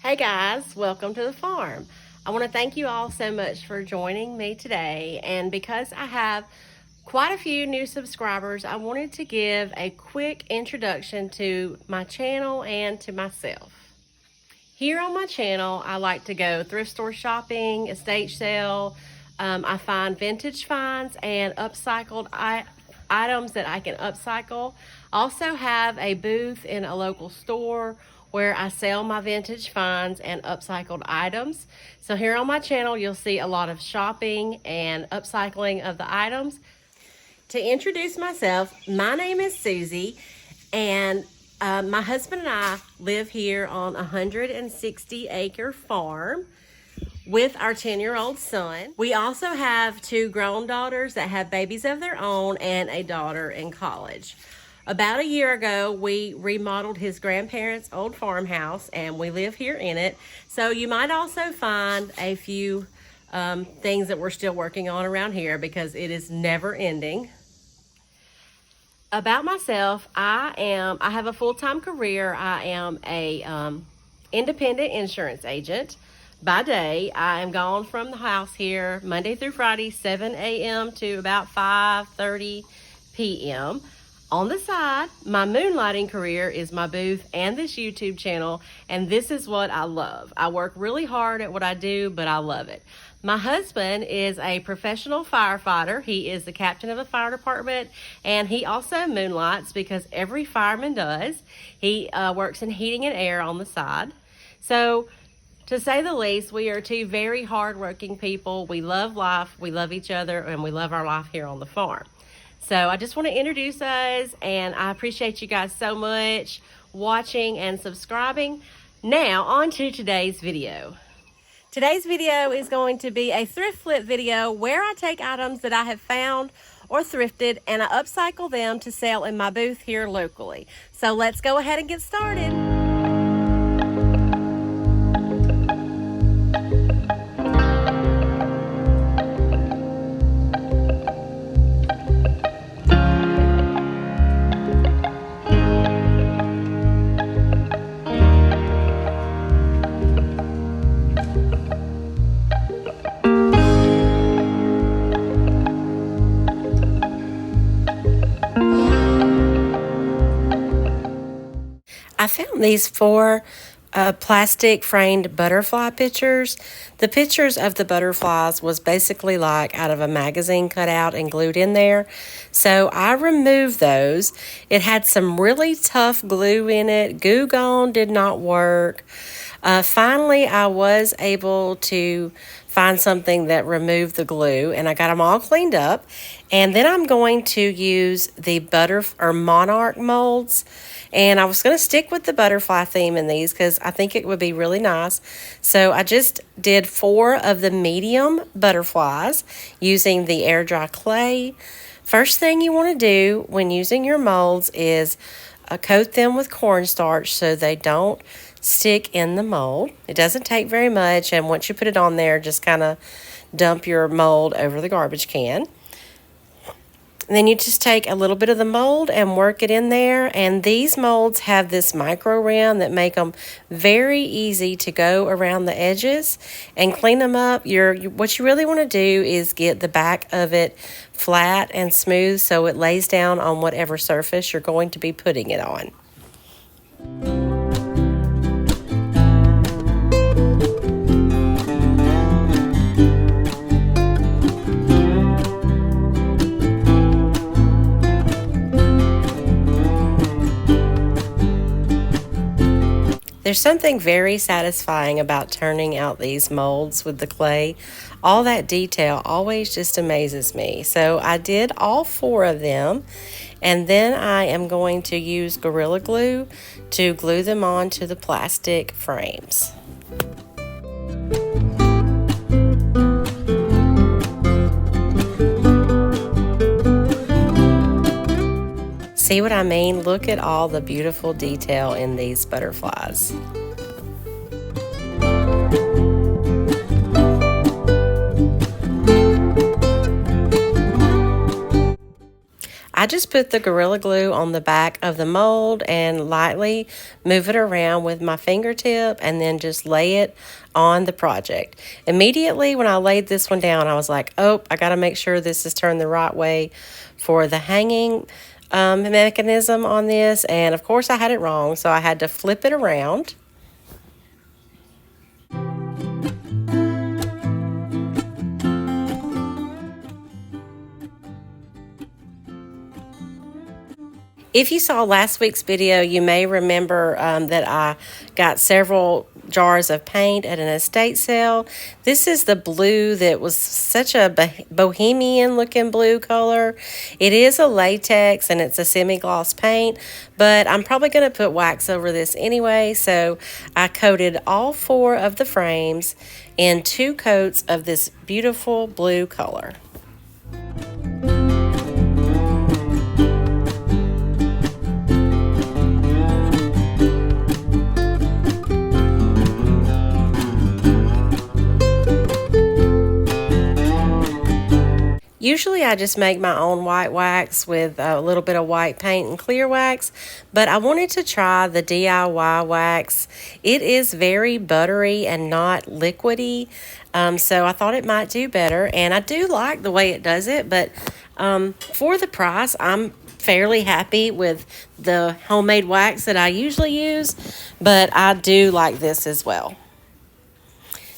Hey guys, welcome to the farm. I want to thank you all so much for joining me today, and because I have quite a few new subscribers, I wanted to give a quick introduction to my channel and to myself. Here on my channel, I like to go thrift store shopping, estate sale. I find vintage finds and upcycled items that I can upcycle. I also have a booth in a local store where I sell my vintage finds and upcycled items. So here on my channel, you'll see a lot of shopping and upcycling of the items. To introduce myself, my name is Susie, and my husband and I live here on a 160-acre farm with our 10-year-old son. We also have two grown daughters that have babies of their own and a daughter in college. About a year ago, we remodeled his grandparents' old farmhouse, and we live here in it. So you might also find a few things that we're still working on around here because it is never ending. About myself, I have a full-time career. I am a independent insurance agent. By day, I am gone from the house here Monday through Friday, 7 a.m. to about 5:30 p.m. On the side, my moonlighting career is my booth and this YouTube channel, and this is what I love. I work really hard at what I do, but I love it. My husband is a professional firefighter. He is the captain of the fire department, and he also moonlights because every fireman does. He works in heating and air on the side. So, to say the least, we are two very hardworking people. We love life, we love each other, and we love our life here on the farm. So I just want to introduce us, and I appreciate you guys so much watching and subscribing. Now, on to today's video. Today's video is going to be a thrift flip video where I take items that I have found or thrifted and I upcycle them to sell in my booth here locally. So let's go ahead and get started. I found these four plastic framed butterfly pictures. The pictures of the butterflies was basically like out of a magazine cut out and glued in there. So I removed those. It had some really tough glue in it. Goo Gone did not work. Finally, I was able to find something that removed the glue, and I got them all cleaned up. And then I'm going to use the monarch molds, and I was going to stick with the butterfly theme in these because I think it would be really nice. So I just did 4 of the medium butterflies using the air dry clay. First thing you want to do when using your molds is coat them with cornstarch so they don't stick in the mold. It doesn't take very much, and once you put it on there, just kind of dump your mold over the garbage can. And then you just take a little bit of the mold and work it in there, and these molds have this micro rim that make them very easy to go around the edges and clean them up. What you really want to do is get the back of it flat and smooth so it lays down on whatever surface you're going to be putting it on. There's something very satisfying about turning out these molds with the clay. All that detail always just amazes me. So I did all 4 of them, and then I am going to use Gorilla Glue to glue them onto the plastic frames. See what I mean? Look at all the beautiful detail in these butterflies. I just put the Gorilla Glue on the back of the mold and lightly move it around with my fingertip and then just lay it on the project. Immediately when I laid this one down, I was like, oh, I got to make sure this is turned the right way for the hanging mechanism on this. And of course I had it wrong, so I had to flip it around. If you saw last week's video, you may remember that I got several jars of paint at an estate sale. This is the blue that was such a bohemian looking blue color. It is a latex and it's a semi-gloss paint, but I'm probably going to put wax over this anyway. So I coated all 4 of the frames in 2 coats of this beautiful blue color. Usually I just make my own white wax with a little bit of white paint and clear wax, but I wanted to try the DIY wax. It is very buttery and not liquidy, so I thought it might do better, and I do like the way it does it, but for the price, I'm fairly happy with the homemade wax that I usually use, but I do like this as well.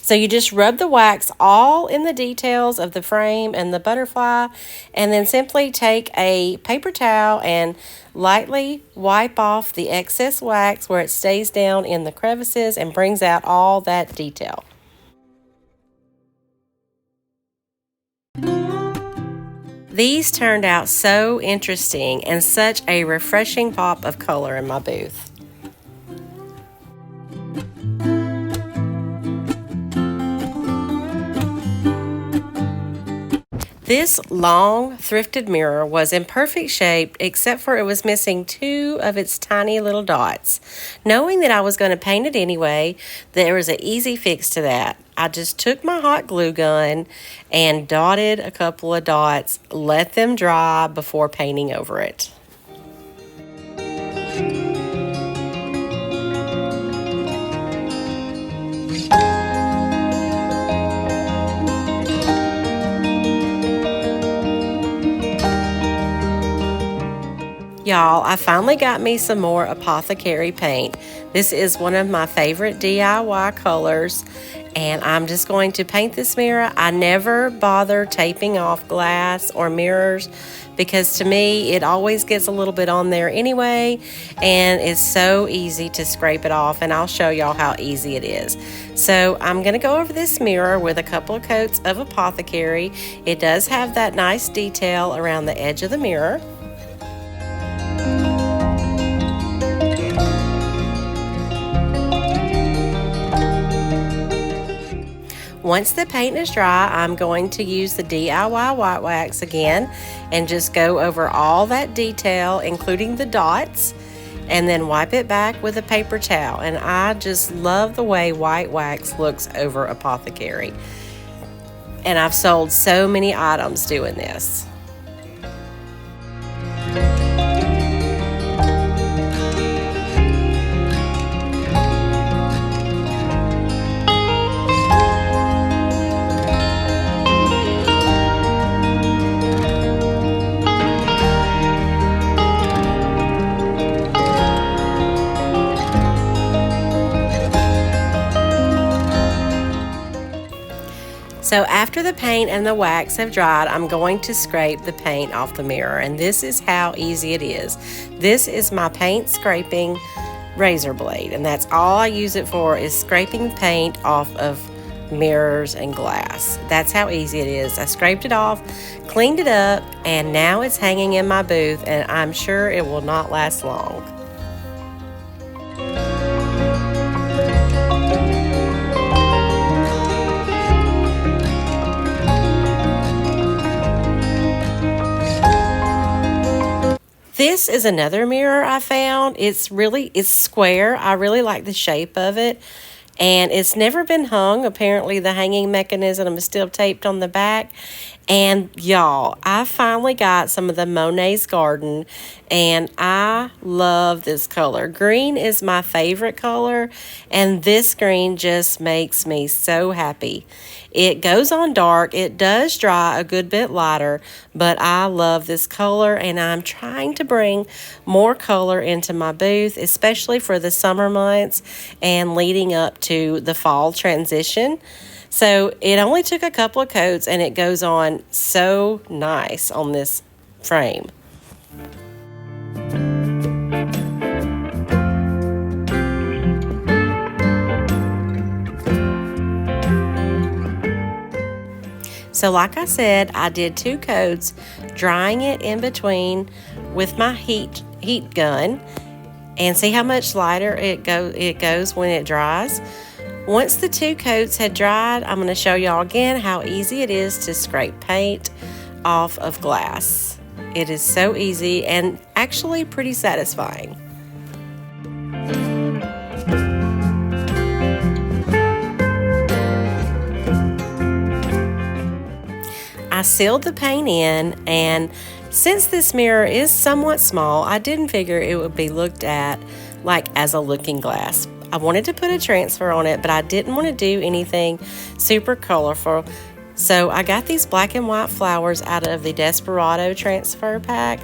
So you just rub the wax all in the details of the frame and the butterfly, and then simply take a paper towel and lightly wipe off the excess wax where it stays down in the crevices and brings out all that detail. These turned out so interesting and such a refreshing pop of color in my booth. This long thrifted mirror was in perfect shape, except for it was missing 2 of its tiny little dots. Knowing that I was going to paint it anyway, there was an easy fix to that. I just took my hot glue gun and dotted a couple of dots, let them dry before painting over it. Y'all, I finally got me some more Apothecary paint. This is one of my favorite DIY colors, and I'm just going to paint this mirror. I never bother taping off glass or mirrors because to me it always gets a little bit on there anyway, and it's so easy to scrape it off, and I'll show y'all how easy it is. So I'm going to go over this mirror with a couple of coats of Apothecary. It does have that nice detail around the edge of the mirror. Once the paint is dry, I'm going to use the DIY white wax again and just go over all that detail, including the dots, and then wipe it back with a paper towel. And I just love the way white wax looks over Apothecary. And I've sold so many items doing this. So after the paint and the wax have dried, I'm going to scrape the paint off the mirror, and this is how easy it is. This is my paint scraping razor blade, and that's all I use it for, is scraping paint off of mirrors and glass. That's how easy it is. I scraped it off, cleaned it up, and now it's hanging in my booth, and I'm sure it will not last long. This is another mirror I found. It's square. I really like the shape of it. and it's never been hung. Apparently the hanging mechanism is still taped on the back. And y'all, I finally got some of the Monet's Garden, and I love this color. Green is my favorite color, and this green just makes me so happy. It goes on dark. It does dry a good bit lighter, but I love this color, and I'm trying to bring more color into my booth, especially for the summer months and leading up to the fall transition. So it only took a couple of coats, and it goes on so nice on this frame. So like I said, I did 2 coats, drying it in between with my heat gun, and see how much lighter it goes when it dries. Once the 2 coats had dried, I'm going to show y'all again how easy it is to scrape paint off of glass. It is so easy and actually pretty satisfying. I sealed the paint in, and since this mirror is somewhat small, I didn't figure it would be looked at like as a looking glass. I wanted to put a transfer on it, but I didn't want to do anything super colorful. So I got these black and white flowers out of the Desperado transfer pack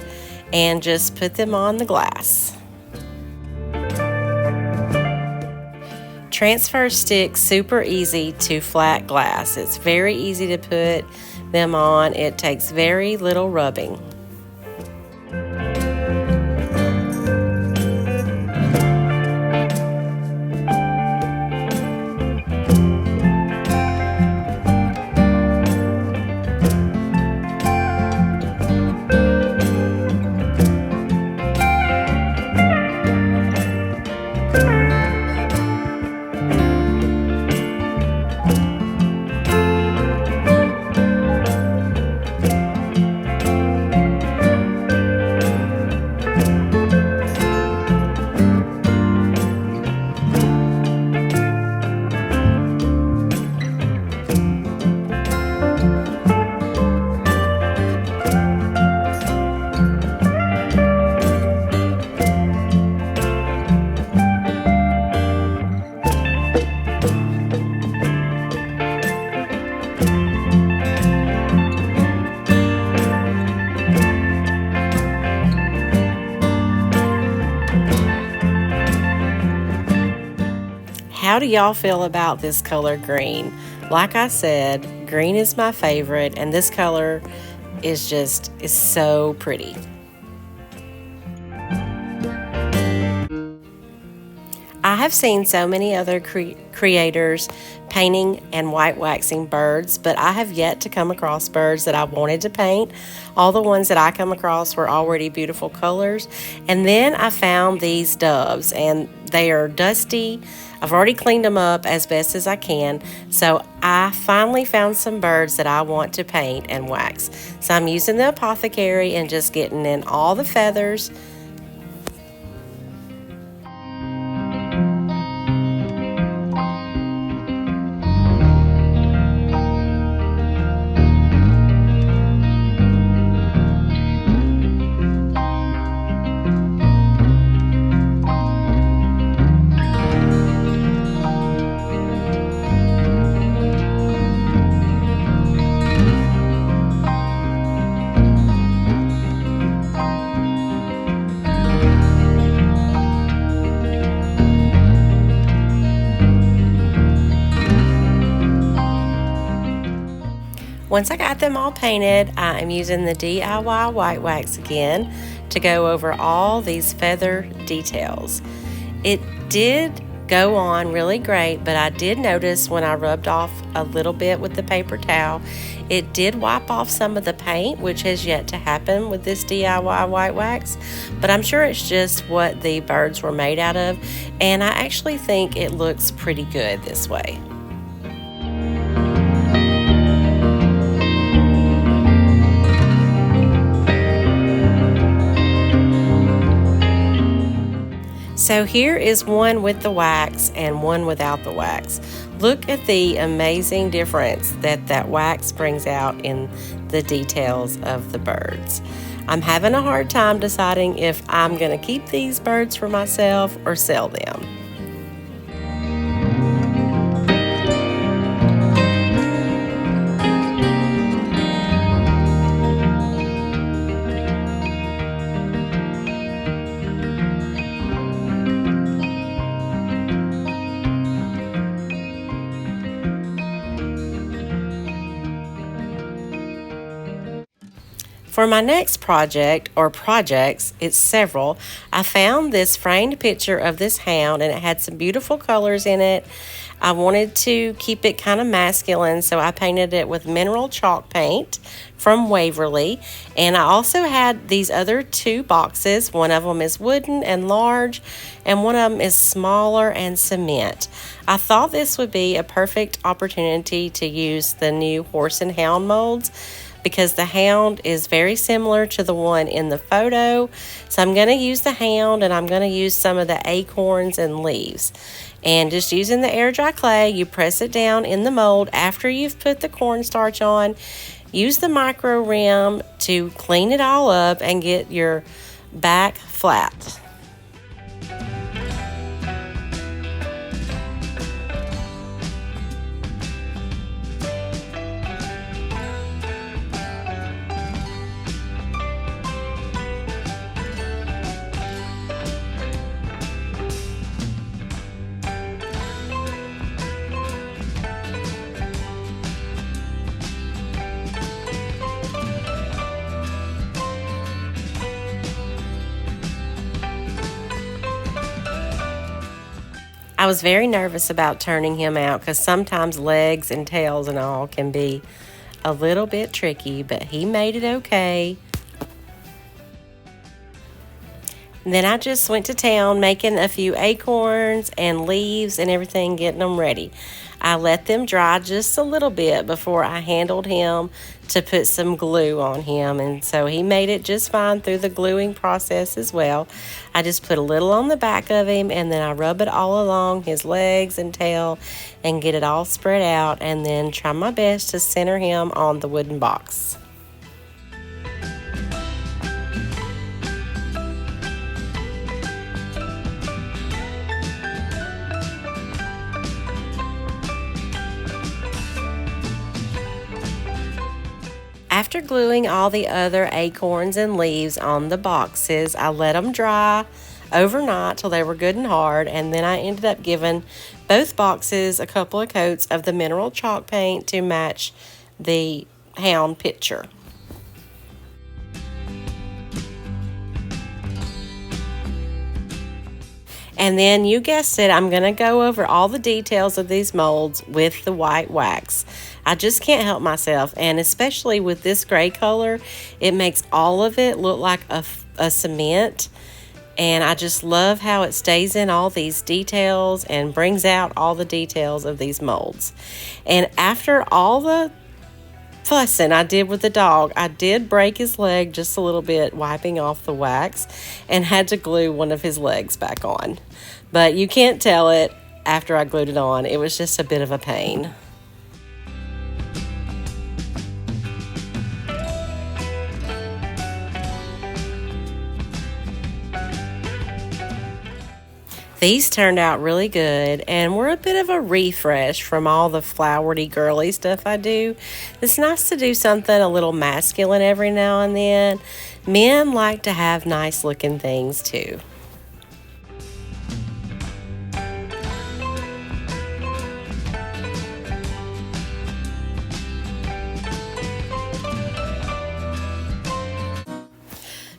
and just put them on the glass. Transfers stick super easy to flat glass. It's very easy to put them on. It takes very little rubbing. How do y'all feel about this color green? Like I said, green is my favorite, and this color is so pretty. I have seen so many other creators painting and white waxing birds, but I have yet to come across birds that I wanted to paint. All the ones that I come across were already beautiful colors. And then I found these doves, and they are dusty. I've already cleaned them up as best as I can. So I finally found some birds that I want to paint and wax. So I'm using the Apothecary and just getting in all the feathers. Once I got them all painted, I am using the DIY white wax again to go over all these feather details. It did go on really great, but I did notice when I rubbed off a little bit with the paper towel, it did wipe off some of the paint, which has yet to happen with this DIY white wax, but I'm sure it's just what the birds were made out of, and I actually think it looks pretty good this way. So here is one with the wax and one without the wax. Look at the amazing difference that wax brings out in the details of the birds. I'm having a hard time deciding if I'm going to keep these birds for myself or sell them. For my next project, or projects, it's several, I found this framed picture of this hound and it had some beautiful colors in it. I wanted to keep it kind of masculine, so I painted it with mineral chalk paint from Waverly. And I also had these other two boxes. One of them is wooden and large, and one of them is smaller and cement. I thought this would be a perfect opportunity to use the new horse and hound molds, because the hound is very similar to the one in the photo. So I'm going to use the hound, and I'm going to use some of the acorns and leaves. And just using the air dry clay, you press it down in the mold after you've put the cornstarch on. Use the micro rim to clean it all up and get your back flat. I was very nervous about turning him out because sometimes legs and tails and all can be a little bit tricky, but he made it okay. And then I just went to town making a few acorns and leaves and everything, getting them ready. I let them dry just a little bit before I handled him to put some glue on him, and so he made it just fine through the gluing process as well. I just put a little on the back of him, and then I rub it all along his legs and tail and get it all spread out, and then try my best to center him on the wooden box. After gluing all the other acorns and leaves on the boxes, I let them dry overnight till they were good and hard, and then I ended up giving both boxes a couple of coats of the mineral chalk paint to match the hound picture. And then you guessed it, I'm going to go over all the details of these molds with the white wax. I just can't help myself, and especially with this gray color, it makes all of it look like a cement. And I just love how it stays in all these details and brings out all the details of these molds. And after all the fussing I did with the dog, I did break his leg just a little bit wiping off the wax and had to glue one of his legs back on. But you can't tell it after I glued it on. It was just a bit of a pain. These turned out really good and were a bit of a refresh from all the flowery, girly stuff I do. It's nice to do something a little masculine every now and then. Men like to have nice looking things too.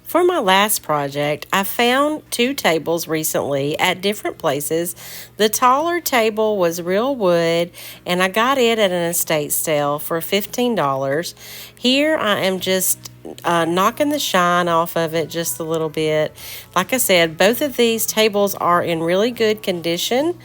For my last project, I found two tables recently at different places. The taller table was real wood, and I got it at an estate sale for $15. Here I am just knocking the shine off of it just a little bit. Like I said, both of these tables are in really good condition.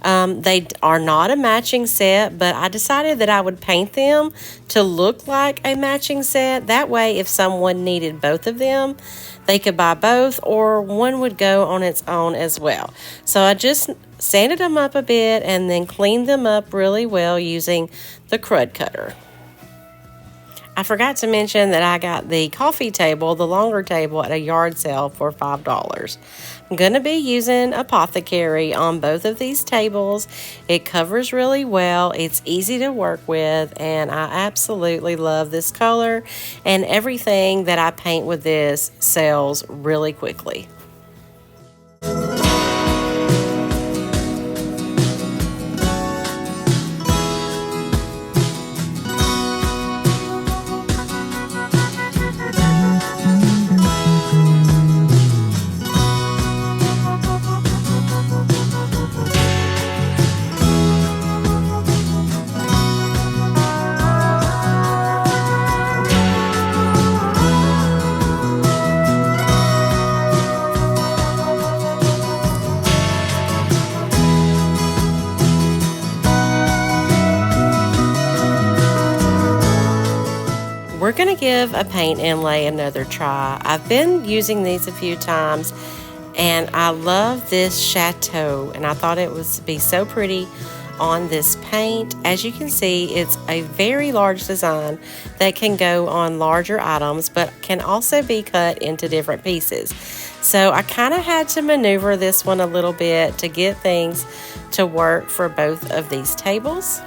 They are not a matching set, but I decided that I would paint them to look like a matching set. That way, if someone needed both of them, they could buy both, or one would go on its own as well. So I just sanded them up a bit and then cleaned them up really well using the crud cutter. I forgot to mention that I got the coffee table, the longer table, at a yard sale for $5. I'm going to be using Apothecary on both of these tables. It covers really well. It's easy to work with, and I absolutely love this color, and everything that I paint with this sells really quickly. We're going to give a paint inlay another try. I've been using these a few times, and I love this chateau, and I thought it would be so pretty on this paint. As you can see, it's a very large design that can go on larger items, but can also be cut into different pieces. So I kind of had to maneuver this one a little bit to get things to work for both of these tables.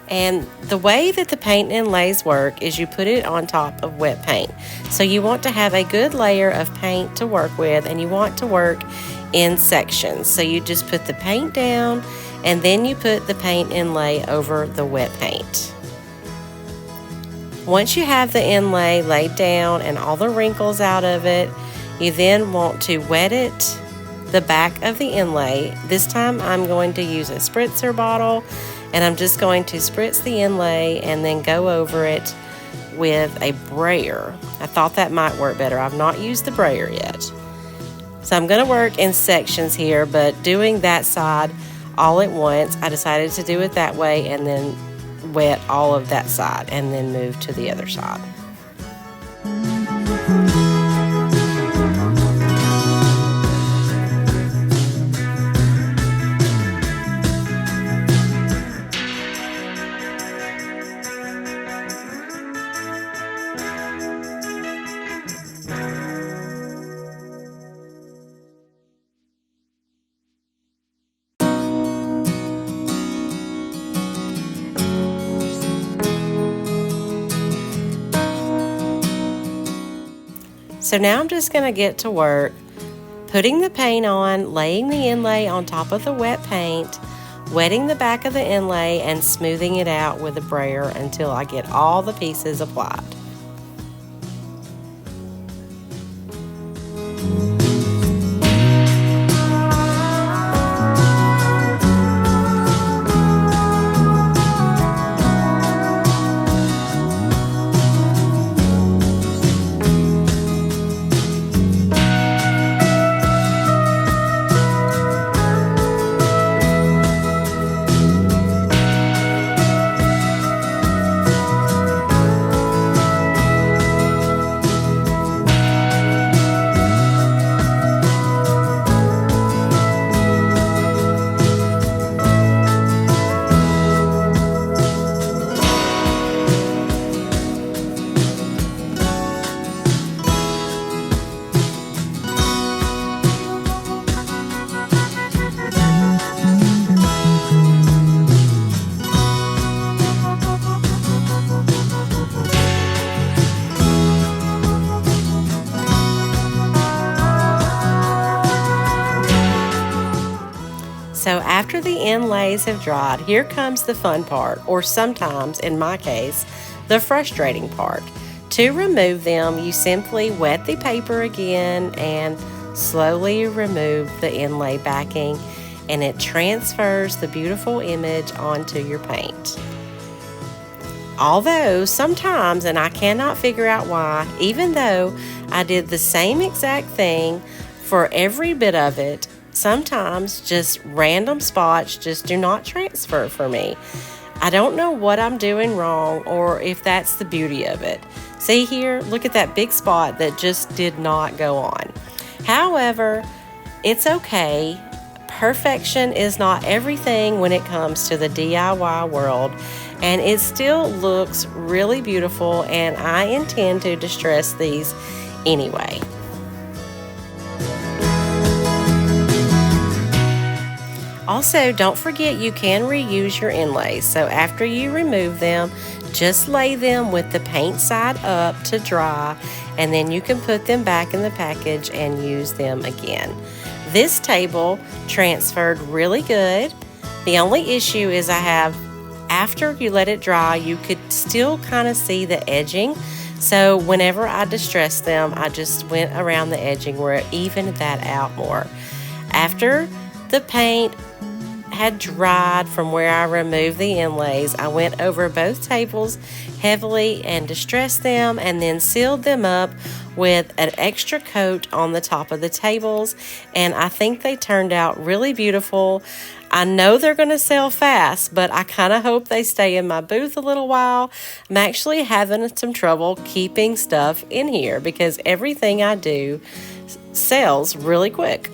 And the way that the paint inlays work is you put it on top of wet paint. So you want to have a good layer of paint to work with, and you want to work in sections. So you just put the paint down, and then you put the paint inlay over the wet paint. Once you have the inlay laid down and all the wrinkles out of it, you then want to wet it, the back of the inlay. This time I'm going to use a spritzer bottle, and I'm just going to spritz the inlay and then go over it with a brayer. I thought that might work better. I've not used the brayer yet. So I'm going to work in sections here, but doing that side all at once, I decided to do it that way and then wet all of that side and then move to the other side. So now I'm just going to get to work putting the paint on, laying the inlay on top of the wet paint, wetting the back of the inlay, and smoothing it out with a brayer until I get all the pieces applied. So after the inlays have dried, here comes the fun part, or sometimes, in my case, the frustrating part. To remove them, you simply wet the paper again and slowly remove the inlay backing, and it transfers the beautiful image onto your paint. Although sometimes, and I cannot figure out why, even though I did the same exact thing for every bit of it, sometimes just random spots just do not transfer for me. I don't know what I'm doing wrong or if that's the beauty of it. See here, look at that big spot that just did not go on. However, it's okay. Perfection is not everything when it comes to the DIY world, and it still looks really beautiful, and I intend to distress these anyway. Also, don't forget you can reuse your inlays. So after you remove them, just lay them with the paint side up to dry, and then you can put them back in the package and use them again. This table transferred really good. The only issue is after you let it dry, you could still kind of see the edging. So whenever I distressed them, I just went around the edging where it evened that out more. After the paint had dried from where I removed the inlays, I went over both tables heavily and distressed them, and then sealed them up with an extra coat on the top of the tables, and I think they turned out really beautiful. I know they're going to sell fast, but I kind of hope they stay in my booth a little while. I'm actually having some trouble keeping stuff in here because everything I do sells really quick,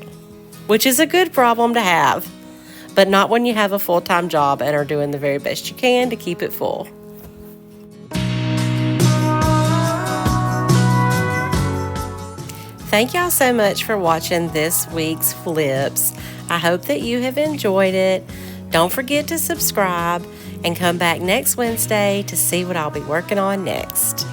which is a good problem to have, but not when you have a full-time job and are doing the very best you can to keep it full. Thank y'all so much for watching this week's flips. I hope that you have enjoyed it. Don't forget to subscribe and come back next Wednesday to see what I'll be working on next.